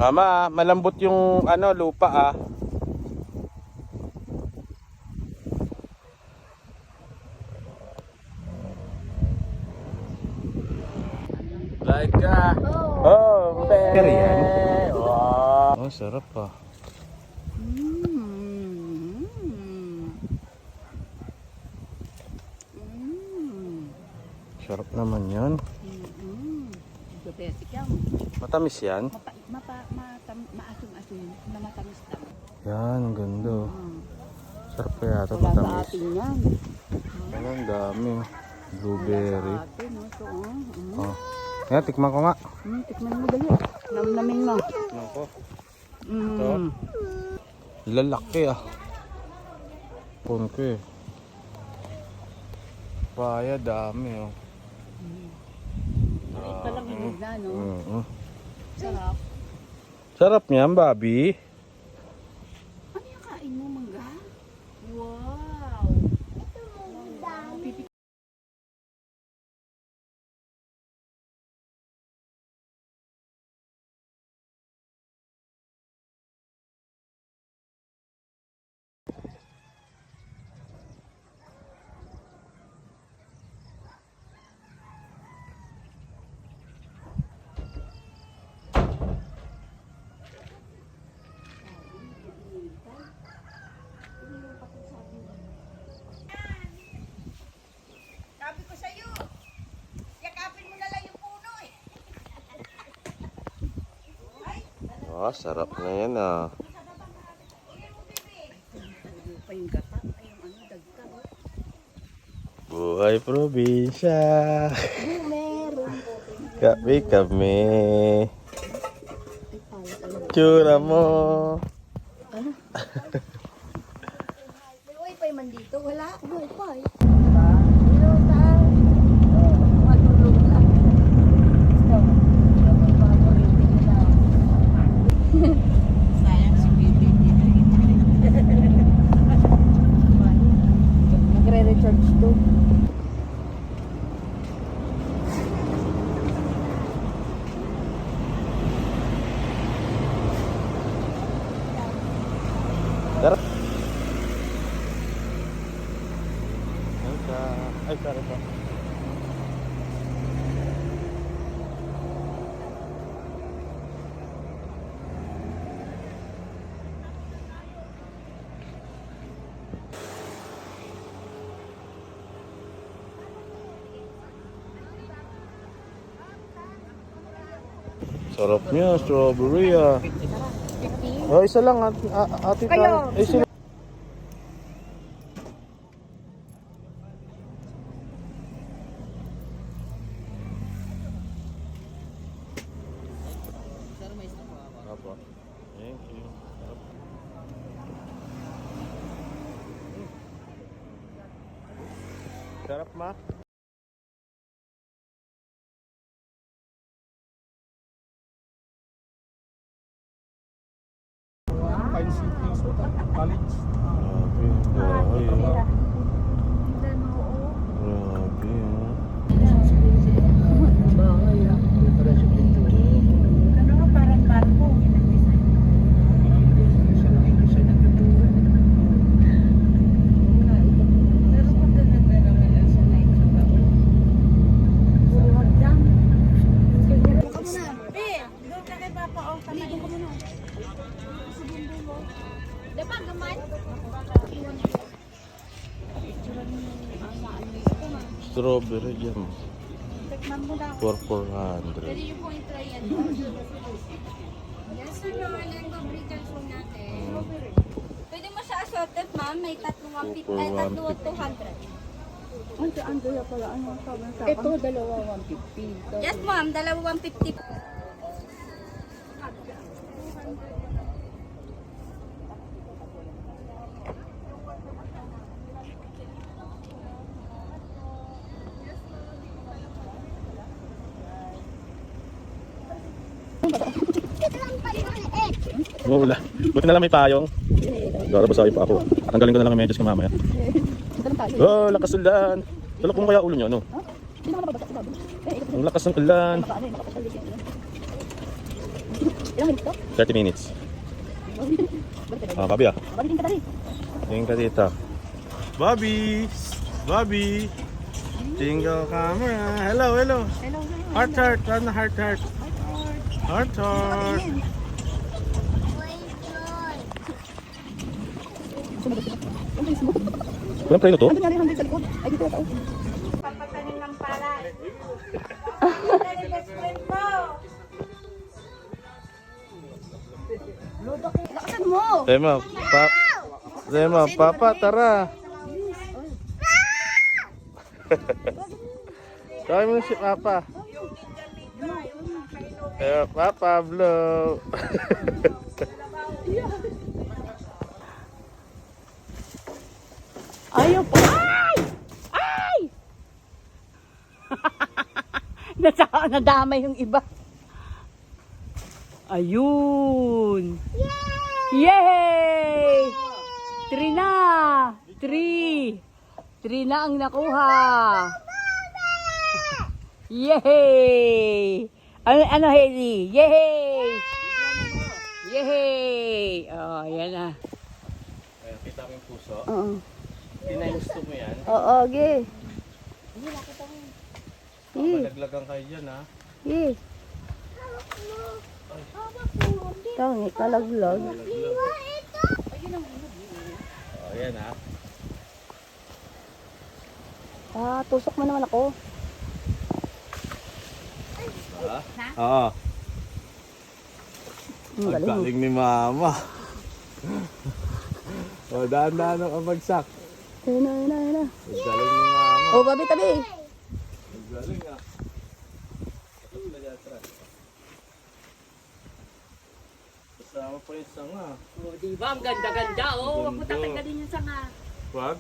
Mama, malambot yung ano, lupa ah. Like oh, pere yan. Wow. Oh, sarap ah. Sarap naman yan. Matamis yan? Maasim-asim na matamis lang. Yan, ang ganda. Sarap kaya ito, matamis. Ano, ang dami. Blueberry. Oh. Yan, tikman ko nga. Tikman mo dali. Namnamin mo. Nako. Ito. Lalaki ah. Pon ko eh. Paya, dami oh. Ito lang hinog na, no? Sarap. Sarap niyan, Bobby. Ano yung kain mo, mangga? Wow! Ito mangga. Sabi ko sa'yo, yakapin mo na lang yung puno eh. Oh, sarap na yan ah. Pa yung gata. Ay, yung ano, dagka. Buhay probinsya. Kami. Tsura mo. Ano? May wifi man dito, wala. Wifi. Sayang si Bibi. Magre-recharge to. Sarap. Ay, sarap pa. Sarap niya, strawberry ah. Oh, isa lang ate Kayo, isa lang. Apo. Thank you. Sarap ma. College. Grabe, bahay ah. Grabe Ano nga parang barko. Pero maganda naman yan sa night. Doon ka kay Papa o kamay. Diba gaman? Strawberry jam. Tikman mo na. For 400. Pwede niyo pong i-try yan. Yes sir, Norland, pabrikan po natin. Pwede mo siya assorted ma'am, may tatlong 150, ay tatlong 200. Ay, sa Andrea pala. Ano sabi sa akin? Ito, dalawa 150. Yes ma'am, dalawa 150. Wala. Buti na lang may payong. Gara basahin pa ako. Tanggalin ko na lang ang medyas ko mamaya. Oh, lakas ng ulan. Tulak mo kaya ulo niyo, ano? Ang lakas ng ulan. Ilang minutes to? 30 minutes. Ah, Bobby ah. Balikin ka dali. Tingin ka dito. Bobby! Bobby! Jingle camera. Hello, hello. Hello, hello. Heart, heart. Ano heart, heart? Heart, heart. Walang preno to? Ano nga rin 100 sa likod? Ay, dito na tao. Papatanim ng palay. Papatanim ng friend mo. Lakasan mo! Rema, Papa, tara. Tawag mo na si Papa. Papa, blow. Ayaw po. Ay! Ay! Nadamay yung iba. Ayun. Yay! 3 na. 3 na ang nakuha. Yay! Ano Hailey? Yay! Yay! Oh, yan na. Kita mo yung puso. Oo. Tinagusto mo yan. Oo, ge. Malaglagan kayo dyan ha. Eh. Tangi, kalaglag. Oh, yan ha. Ah, tusok mo naman ako. Oo. Ang Ang galing. galing ni Mama. O, daan-daan ang abagsak. Ayun na, ayun na, ayun na. Ang galing ni Mama. Oh, babi, tabi. Ang galing ah. Kasama pa yung sanga. Oh, di ba? Ang ganda-ganda. Oh, wag mo Ganda. tatanggalin yung sanga. Wag?